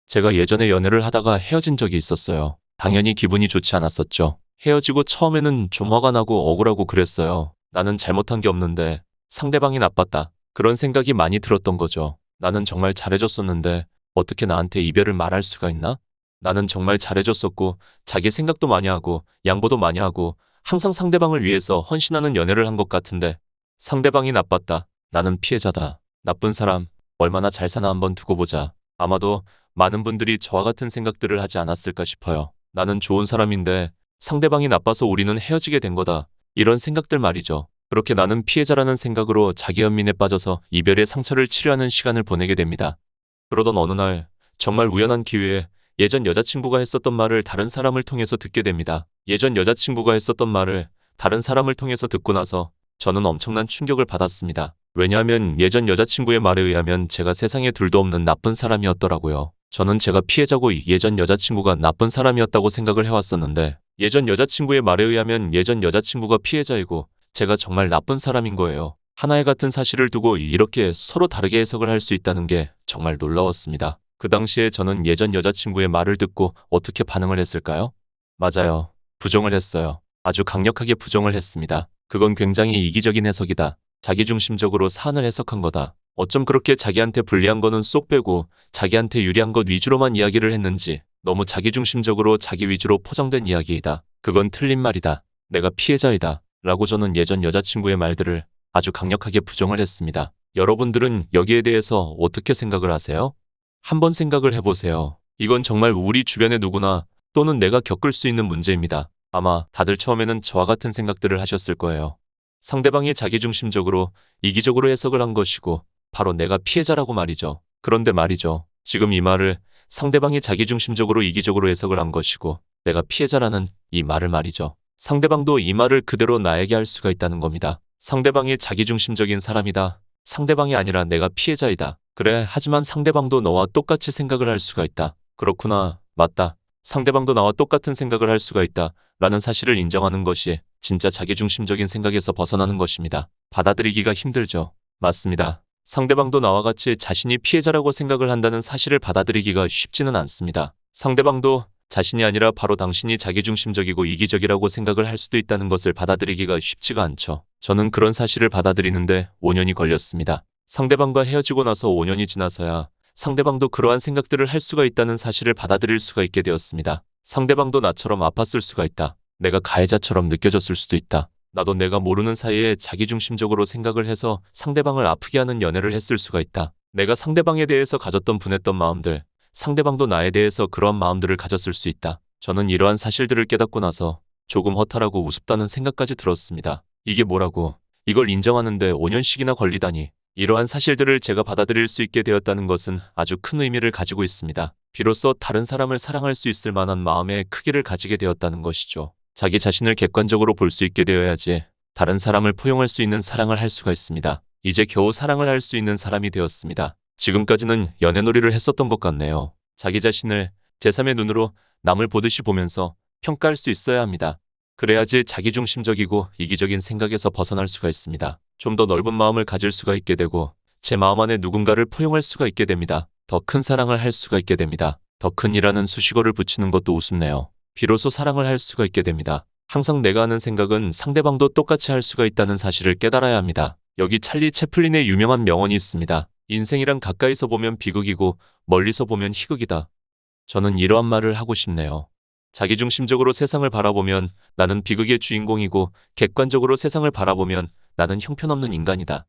제가 예전에 연애를 하다가 헤어진 적이 있었어요. 당연히 기분이 좋지 않았었죠. 헤어지고 처음에는 좀 화가 나고 억울하고 그랬어요. 나는 잘못한 게 없는데 상대방이 나빴다. 그런 생각이 많이 들었던 거죠. 나는 정말 잘해줬었는데 어떻게 나한테 이별을 말할 수가 있나? 나는 정말 잘해줬었고 자기 생각도 많이 하고 양보도 많이 하고 항상 상대방을 위해서 헌신하는 연애를 한 것 같은데 상대방이 나빴다. 나는 피해자다. 나쁜 사람 얼마나 잘 사나 한번 두고 보자. 아마도 많은 분들이 저와 같은 생각들을 하지 않았을까 싶어요. 나는 좋은 사람인데 상대방이 나빠서 우리는 헤어지게 된 거다. 이런 생각들 말이죠. 그렇게 나는 피해자라는 생각으로 자기 연민에 빠져서 이별의 상처를 치료하는 시간을 보내게 됩니다. 그러던 어느 날 정말 우연한 기회에 예전 여자친구가 했었던 말을 다른 사람을 통해서 듣게 됩니다. 예전 여자친구가 했었던 말을 다른 사람을 통해서 듣고 나서 저는 엄청난 충격을 받았습니다. 왜냐하면 예전 여자친구의 말에 의하면 제가 세상에 둘도 없는 나쁜 사람이었더라고요. 저는 제가 피해자고 예전 여자친구가 나쁜 사람이었다고 생각을 해왔었는데 예전 여자친구의 말에 의하면 예전 여자친구가 피해자이고 제가 정말 나쁜 사람인 거예요. 하나의 같은 사실을 두고 이렇게 서로 다르게 해석을 할 수 있다는 게 정말 놀라웠습니다. 그 당시에 저는 예전 여자친구의 말을 듣고 어떻게 반응을 했을까요? 맞아요. 부정을 했어요. 아주 강력하게 부정을 했습니다. 그건 굉장히 이기적인 해석이다. 자기중심적으로 사안을 해석한 거다. 어쩜 그렇게 자기한테 불리한 거는 쏙 빼고 자기한테 유리한 것 위주로만 이야기를 했는지 너무 자기중심적으로 자기 위주로 포장된 이야기이다. 그건 틀린 말이다. 내가 피해자이다. 라고 저는 예전 여자친구의 말들을 아주 강력하게 부정을 했습니다. 여러분들은 여기에 대해서 어떻게 생각을 하세요? 한번 생각을 해보세요. 이건 정말 우리 주변의 누구나 또는 내가 겪을 수 있는 문제입니다. 아마 다들 처음에는 저와 같은 생각들을 하셨을 거예요. 상대방이 자기중심적으로 이기적으로 해석을 한 것이고 바로 내가 피해자라고 말이죠. 그런데 말이죠. 지금 이 말을 상대방이 자기중심적으로 이기적으로 해석을 한 것이고 내가 피해자라는 이 말을 말이죠. 상대방도 이 말을 그대로 나에게 할 수가 있다는 겁니다. 상대방이 자기중심적인 사람이다. 상대방이 아니라 내가 피해자이다. 그래, 하지만 상대방도 너와 똑같이 생각을 할 수가 있다. 그렇구나. 맞다. 상대방도 나와 똑같은 생각을 할 수가 있다. 라는 사실을 인정하는 것이 진짜 자기중심적인 생각에서 벗어나는 것입니다. 받아들이기가 힘들죠. 맞습니다. 상대방도 나와 같이 자신이 피해자라고 생각을 한다는 사실을 받아들이기가 쉽지는 않습니다. 상대방도 자신이 아니라 바로 당신이 자기중심적이고 이기적이라고 생각을 할 수도 있다는 것을 받아들이기가 쉽지가 않죠. 저는 그런 사실을 받아들이는데 5년이 걸렸습니다. 상대방과 헤어지고 나서 5년이 지나서야 상대방도 그러한 생각들을 할 수가 있다는 사실을 받아들일 수가 있게 되었습니다. 상대방도 나처럼 아팠을 수가 있다. 내가 가해자처럼 느껴졌을 수도 있다. 나도 내가 모르는 사이에 자기중심적으로 생각을 해서 상대방을 아프게 하는 연애를 했을 수가 있다. 내가 상대방에 대해서 가졌던 분했던 마음들, 상대방도 나에 대해서 그러한 마음들을 가졌을 수 있다. 저는 이러한 사실들을 깨닫고 나서 조금 허탈하고 우습다는 생각까지 들었습니다. 이게 뭐라고? 이걸 인정하는데 5년씩이나 걸리다니. 이러한 사실들을 제가 받아들일 수 있게 되었다는 것은 아주 큰 의미를 가지고 있습니다. 비로소 다른 사람을 사랑할 수 있을 만한 마음의 크기를 가지게 되었다는 것이죠. 자기 자신을 객관적으로 볼 수 있게 되어야지 다른 사람을 포용할 수 있는 사랑을 할 수가 있습니다. 이제 겨우 사랑을 할 수 있는 사람이 되었습니다. 지금까지는 연애놀이를 했었던 것 같네요. 자기 자신을 제3의 눈으로 남을 보듯이 보면서 평가할 수 있어야 합니다. 그래야지 자기중심적이고 이기적인 생각에서 벗어날 수가 있습니다. 좀 더 넓은 마음을 가질 수가 있게 되고 제 마음 안에 누군가를 포용할 수가 있게 됩니다. 더 큰 사랑을 할 수가 있게 됩니다. 더 큰이라는 수식어를 붙이는 것도 우습네요. 비로소 사랑을 할 수가 있게 됩니다. 항상 내가 하는 생각은 상대방도 똑같이 할 수가 있다는 사실을 깨달아야 합니다. 여기 찰리 채플린의 유명한 명언이 있습니다. 인생이란 가까이서 보면 비극이고 멀리서 보면 희극이다. 저는 이러한 말을 하고 싶네요. 자기중심적으로 세상을 바라보면 나는 비극의 주인공이고 객관적으로 세상을 바라보면 나는 형편없는 인간이다.